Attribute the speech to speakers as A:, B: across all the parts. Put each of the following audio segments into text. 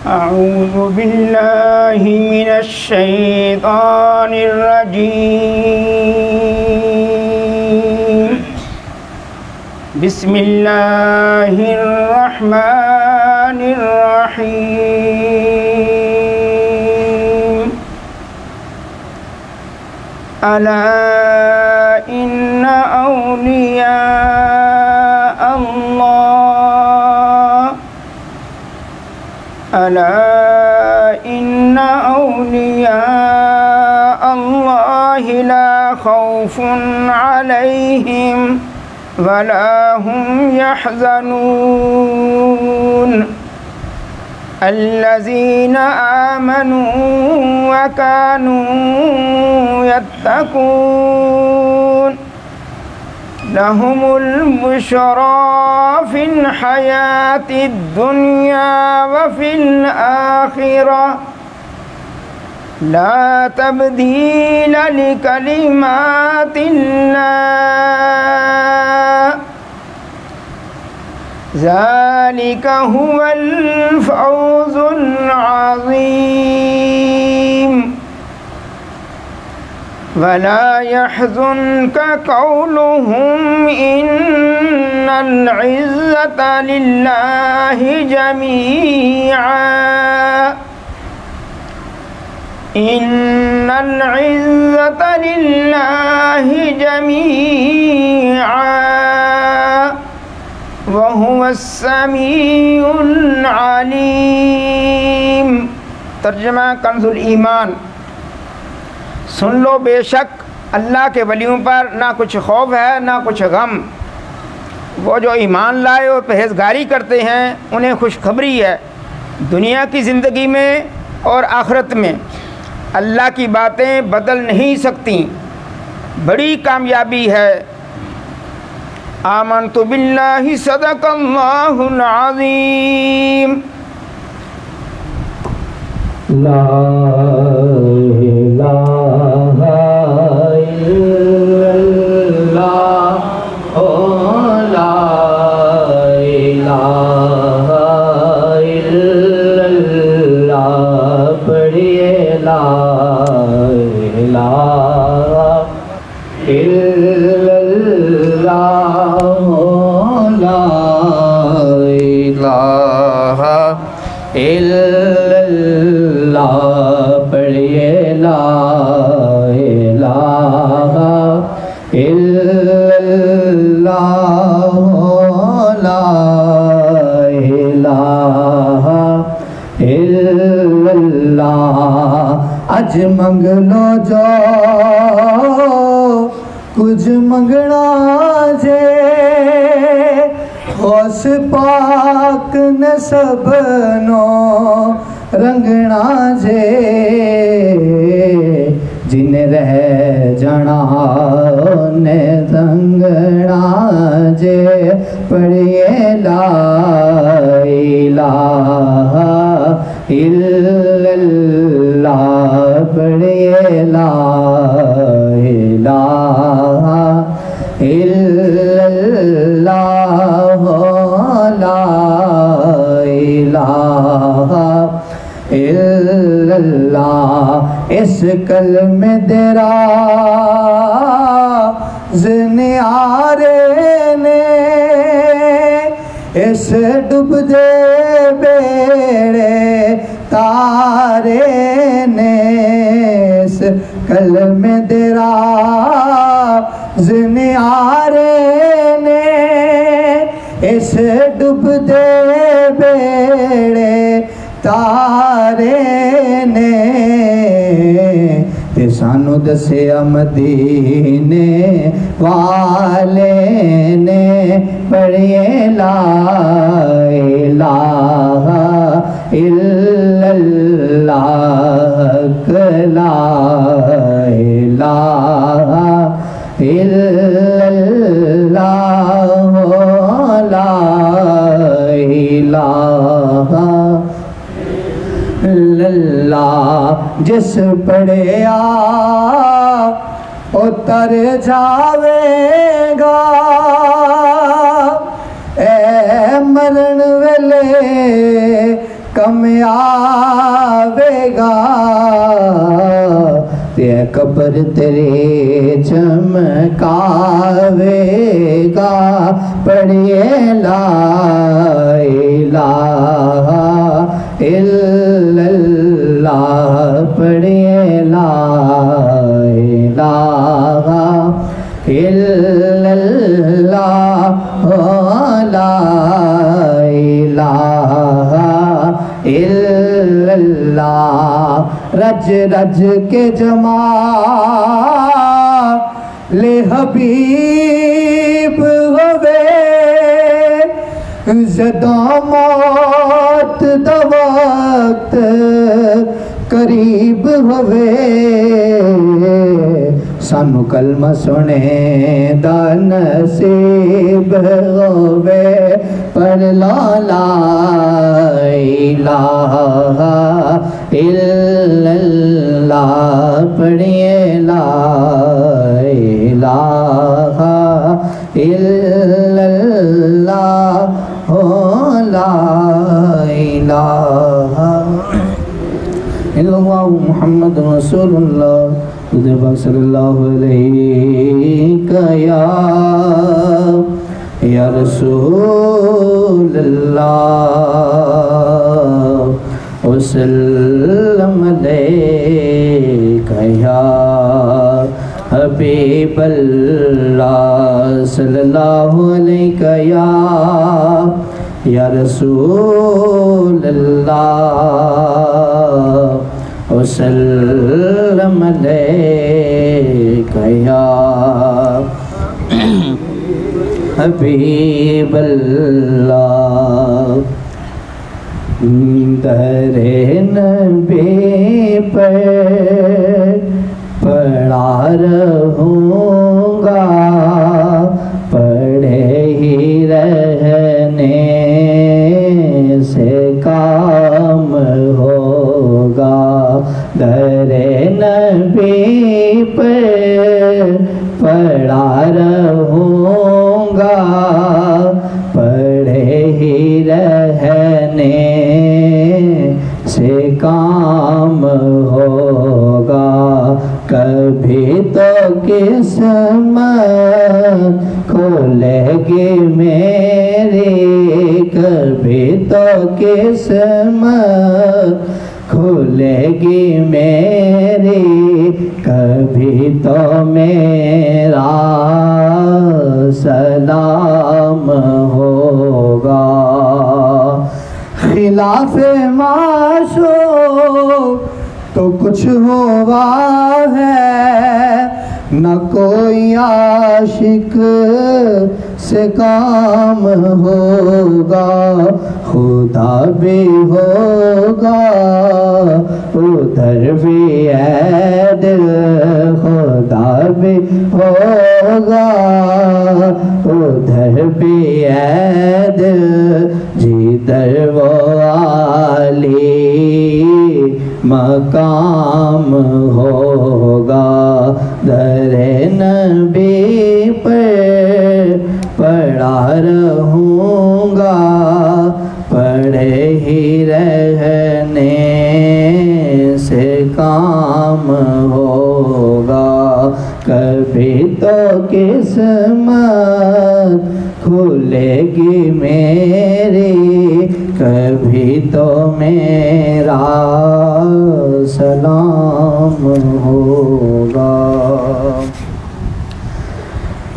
A: اعوذ باللہ من الشیطان الرجیم بسم اللہ الرحمن الرحیم الا ان اولیاء اللہ ألا إن أولياء الله لا خوف عليهم ولا هم يحزنون الذين آمنوا وكانوا يتقون لهم البشرى في الحياة الدنيا وفي الآخرة لا تبديل لكلمات الله ذلك هو الفوز العظيم ولا يحزنك قولهم إن العزة لله جميعا إن العزة لله جميعا وهو السميع العليم۔ ترجمہ کنز الایمان۔ سن لو بے شک اللہ کے ولیوں پر نہ کچھ خوف ہے نہ کچھ غم، وہ جو ایمان لائے اور پرہیزگاری کرتے ہیں انہیں خوشخبری ہے دنیا کی زندگی میں اور آخرت میں، اللہ کی باتیں بدل نہیں سکتی، بڑی کامیابی ہے۔ آمنت باللہ صدق اللہ العظیم۔
B: لا الہ الا اللہ، لا الہ الا اللہ، پڑھیے لا الہ الا اللہ، لا الہ الا اللہ، پڑھیے لا الہ الا اللہ، لا الہ الا اللہ۔ اج منگ لو جو کچھ منگنا جے، اس پاک نے سب نو رنگنا جے، جن رہ جانا نے رنگنا جے، پڑھیے لا الہ الا اللہ، پڑھیے لا الہ الا اللہ، لا الہ الا اللہ۔ اس کلمے درا زنیارے نے، اس ڈب دے بیڑے تارے نے، اس کلمے درا زنیارے نے، اس ڈب دے بیڑے تارے نے، تے سانو دسیا مدینے والے نے، پڑھیے لا الہ الا اللہ، لا الہ الا اللہ، لا الہ الا اللہ۔ جس پڑھیا اتر جاوے گا، اے مرن قبر تیرے چمکاوے گا پڑھیے لا الہ الا اللہ پڑھیے لا الہ الا اللہ لا الہ الا اللہ رج رج کے جمال حبیب ہوئے جدوں موت دا وقت قریب ہوئے سانو کلمہ سنے دا نصیب ہوئے پڑھ لا لا الہ الا اللہ پڑھیے لا الہ الا اللہ لا الہ الا اللہ محمد رسول اللہ صلی اللہ علیہ یا رسول اللہ وسلم علیکہ یا حبیب اللہ صلی اللہ علیہ یا رسول اللہ وسلم علیکہ یا حبیب اللہ در نبی پر پڑھا رہوں گا پڑھے ہی رہنے سے کام ہوگا در نبی پر پڑھا رہوں گا پڑھے ہی رہنے سے کام ہوگا کبھی تو قسمت کھولے گی میری کبھی تو قسمت کھولے گی میری کبھی تو میرا سلام ہوگا خلاف معشوق تو کچھ ہوا ہے نہ کوئی عاشق سے کام ہوگا خدا بھی ہوگا ادھر بھی ہے دل خدا بھی ہوگا ادھر بھی ہے دل جدھر وہ عالی مقام ہوگا در نبی پر پڑھا رہوں گا پڑھے ہی رہنے سے کام ہوگا کبھی تو قسمت کھلے گی میری کبھی تو میرا سلام ہوگا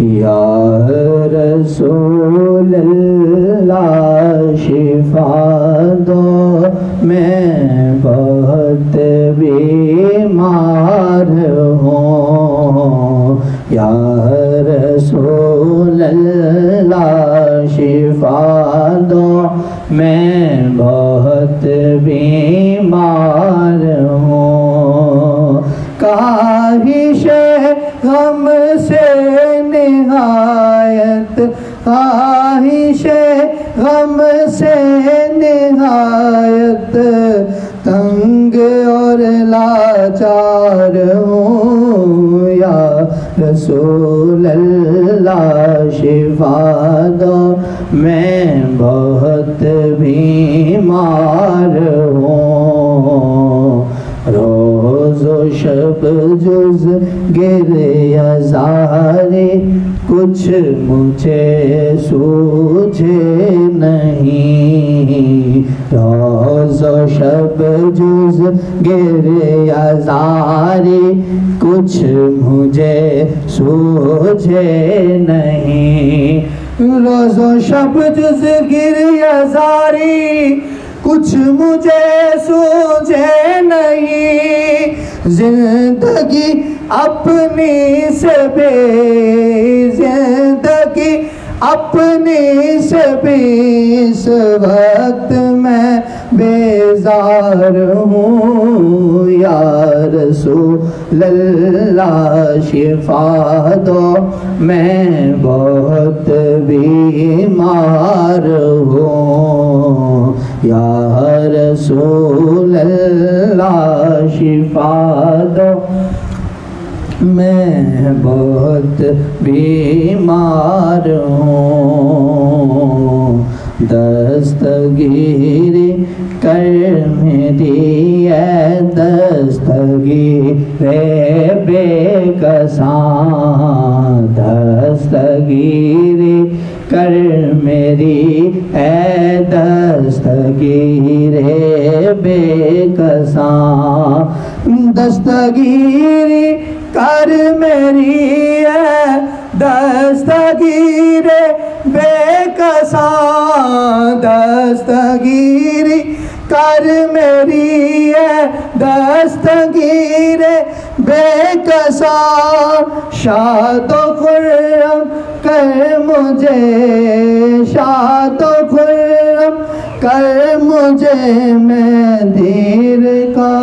B: یا رسول اللہ شفا دو میں بہت بیمار ہوں یا رسول اللہ شفا دو میں بہت بیمار ہوں کاہش غم سے نہایت خواہش غم سے نہایت تنگ اور لاچار ہوں یا رسول اللہ شفا دو میں بہت بیمار ہوں روز و شب جز گریہ زاری کچھ مجھے سوجھے نہیں، روز و شب جز گریہ زاری کچھ مجھے سوجھے نہیں، روز و شب جز گریہ زاری کچھ مجھے سوجھے نہیں، زندگی اپنی سے بے زندگی اپنی سے بھی اس وقت میں بیزار ہوں، یا رسول اللہ شفا دو میں بہت بیمار ہوں، یا رسول اللہ شفا دو میں بہت بیمار ہوں، دستگیری کر میری اے دستگیر بے کساں، دستگیری کر میری اے دستگیر بے کساں، دستگیری کر میری اے دستگیر بے کساں، دستگیری کر میری اے دستگیر بے کساں، شاد و خرم کر مجھے، شاد و خرم کر مجھے، میں دیر کا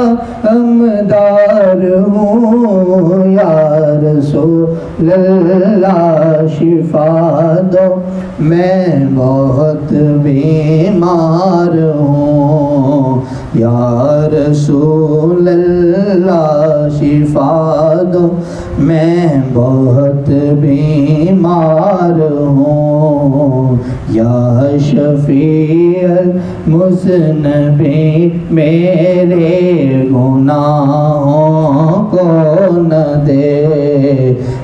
B: غمدار ہوں، یا رسول اللہ شفا دو میں بہت بیمار ہوں، یا رسول اللہ شفا دو میں بہت بیمار ہوں، یا شفیع المذنبین میرے گناہوں کو نہ دے،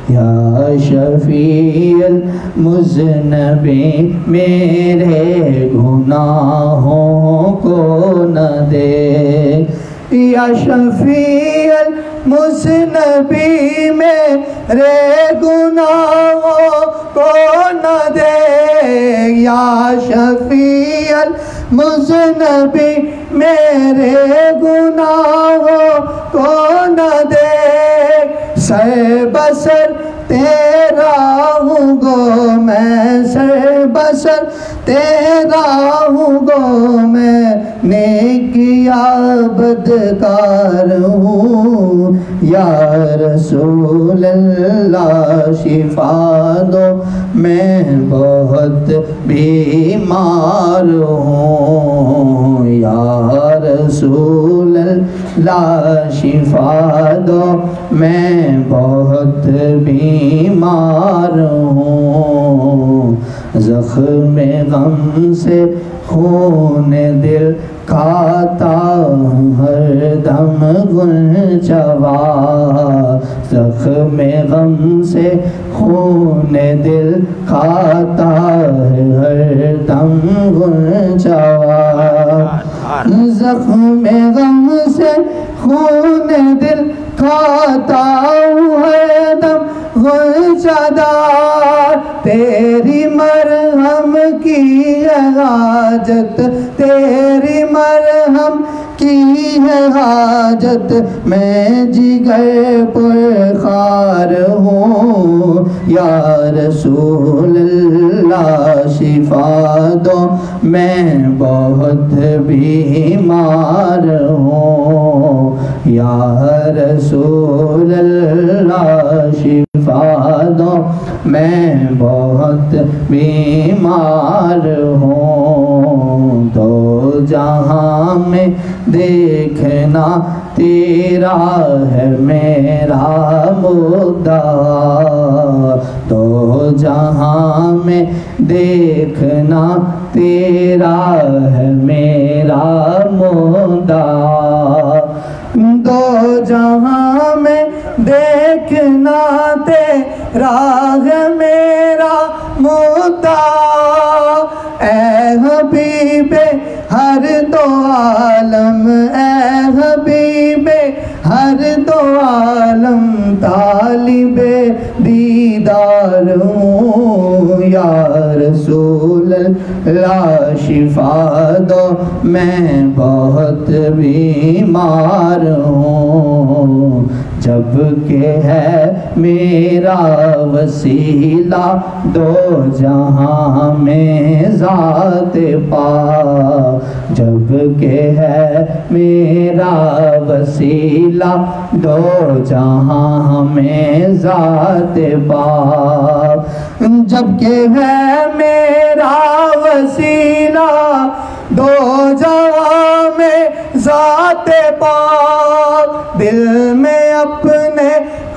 B: یا شفیع المذنبین میرے گناہوں کو نہ دے، یا شفیع المذنبین میرے گناہوں کو نہ دے، یا شفیع المذنبین میرے گناہوں کو نہ دے، سر بسر تیرا ہوں گو میں، سر بسر تیرا ہوں گو میں، نیکیا بدکار ہوں، یا رسول اللہ شفا دو میں بہت بیمار ہوں، یا رسول اللہ شفا دو میں بہت بیمار ہوں، زخم غم سے خون دل کھاتا ہر دم غنچوا، زخم غم سے خون دل کھاتا ہر دم غنچوا، زخم غم سے خون دل کھاتا ہر دم غنچہ دار، تیری مرہم کی ہے حاجت، تیری مرہم کی ہے حاجت، میں جگر پرخار ہوں، یا رسول اللہ شفا دو میں بہت بیمار ہوں، یا رسول اللہ شفا دو میں بہت بیمار ہوں، دو جہاں میں دیکھنا تیرا ہے میرا مدعا، دو جہاں میں دیکھنا تیرا ہے میرا مدعا، دو جہاں میں دیکھنا تیرا ہے میرا مدعا، اے حبیب ہر دو عالم، اے حبیب ہر دو عالم، طالب دیدار ہوں، یا رسول اللہ شفا دو میں بہت بیمار ہوں، جب کہ ہے میرا وسیلہ دو جہاں میں ذات پاک، جب کہ ہے میرا وسیلہ دو جہاں میں ذات پاک، جب کہ ہے میرا وسیلہ دو جہاں میں ذات پاک، دل میں اپنے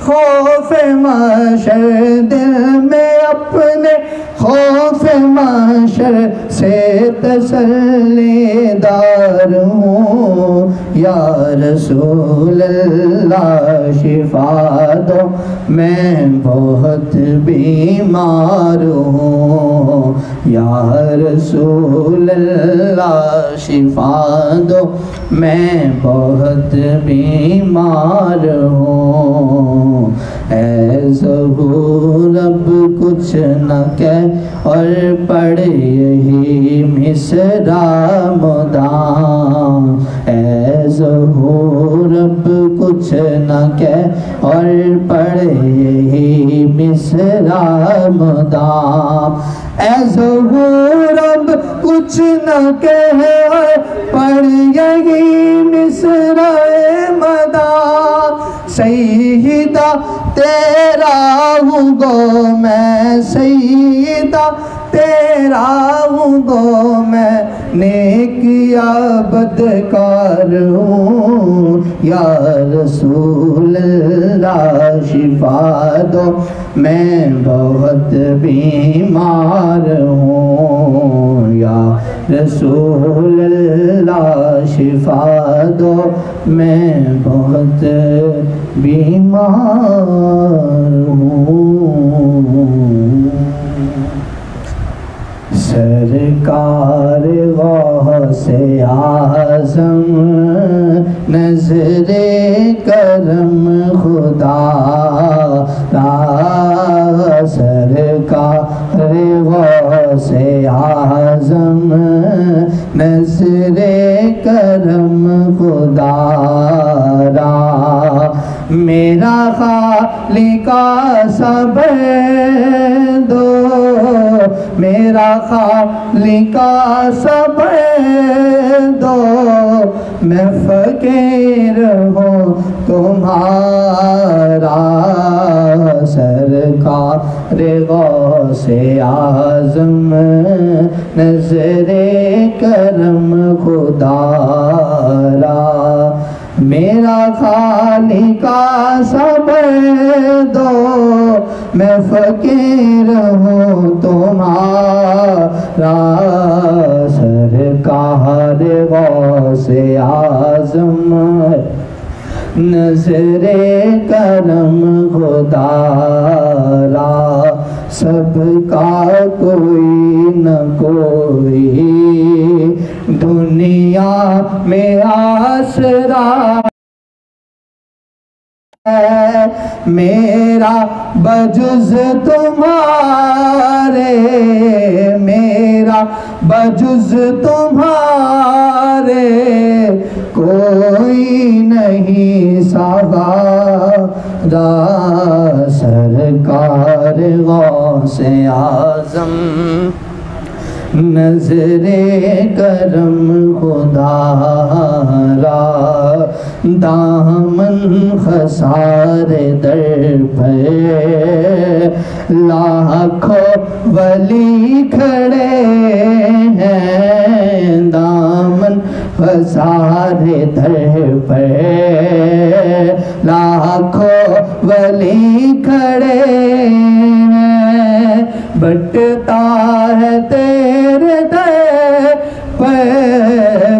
B: خوف محشر، دل میں اپنے خوف محشر سے تسلی دار ہوں، یا رسول اللہ شفا دو میں بہت بیمار ہوں، یا رسول اللہ شفا دو میں بہت بیمار ہوں، اے ظہور اب کچھ نہ کہہ اور پڑھ یہی مصرع مدام، اے ظہور اب کچھ نہ کہہ اور پڑھ یہی مصرع مدام، اے ظہور اب کچھ نہ کہہ اور پڑھ یہی مصرع مدام، سیدہ تیرا ہوں گو میں، سیدہ تیرا ہوں گو میں، نیک یا بدکار ہوں، یا رسول اللہ شفا دو میں بہت بیمار ہوں، یا رسول اللہ شفا دو میں بہت بیمار ہوں، سرکار غوث اعظم نظر کرم خدا را، سرکار غوث اعظم نظر کرم خدا را، میرا خالق صبر دو، میرا خالق صبر دو، میں فقیر ہوں تمہارا، سرکار غوث اعظم نظر کرم خدا را، میرا خالق صبر دو، میں فقیر ہوں تمہارا، سرکار غوث اعظم نظر کرم خدا را، سب کا کوئی نہ کوئی دنیا میں آسرا ہے، میرا بجز تمہارے، میرا بجز تمہارے کوئی نہیں سہارا، سرکار غوث اعظم نظر کرم خدا را، دامن خسار در پر لاکھوں ولی کھڑے ہیں، دامن خسار در پر لاکھوں ولی کھڑے ہیں، بٹتا ہے تیرے در پر،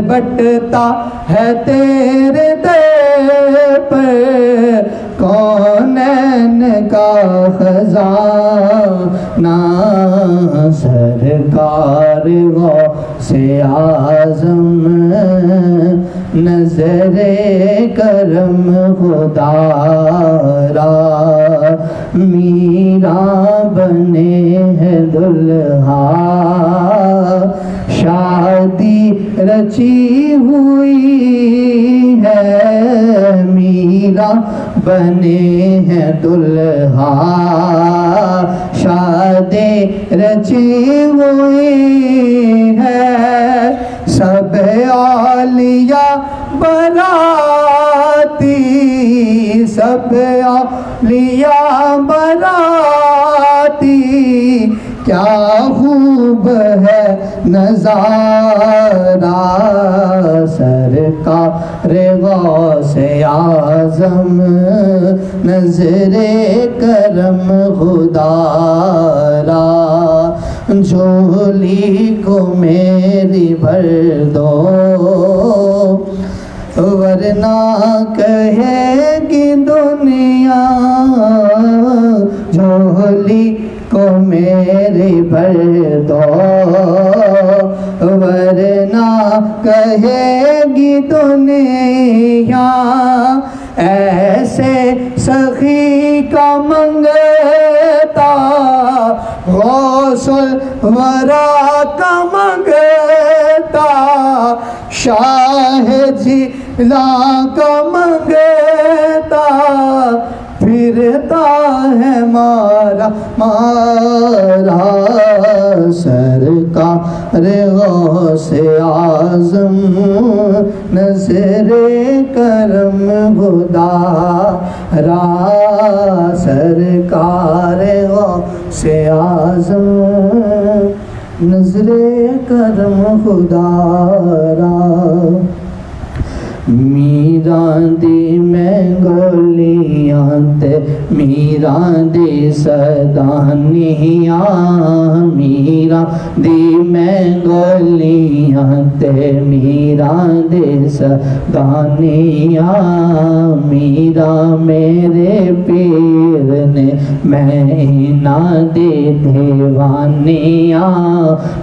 B: بٹتا ہے تیرے در پر، کون کا خزانہ سرکار غوث اعظم نظر کرم خدا را میرا بنے ہے دلہا شادی رچی ہوئی ہے میرا بنے ہیں دلہا شادی رچی ہوئی ہے سب اولیاء براتی سب اولیاء براتی کیا خوب ہے نظارہ سرکار غوث اعظم نظر کرم خدا را جھولی کو میری بھر دو ورنہ کہے گی دنیا جھولی کو میری بھر دو ورنہ کہے گی دنیا ایسے سخی کا منگتا غوث الورا کا منگتا شاہ جیلا کا منگتا پھرتا ہے مارا سرکار غوث اعظم نظر کرم خدا را سرکار غوث اعظم نظر کرم خدا را میران دی میں گولیاں تے میران دی صدانیاں میران دی میں گولیاں تے میران دی صدانیاں میرا میرے پیر نے مہینہ دی دیوانیاں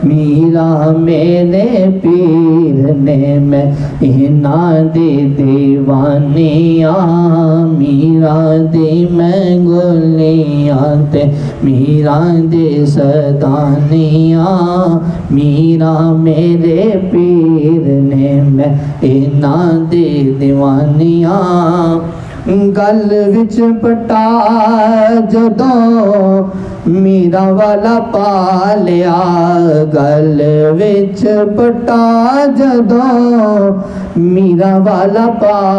B: میرا میرے پیر نے مہینہ دی دیوانیاں میرا دی میں گولیاں تے میرا دی صدانیاں میرا میرے پیر نے مہینہ دی دیوانیاں گل وچ پٹا جدوں میرا والا پا لیا گل وچ پٹا جدوں میرا والا پا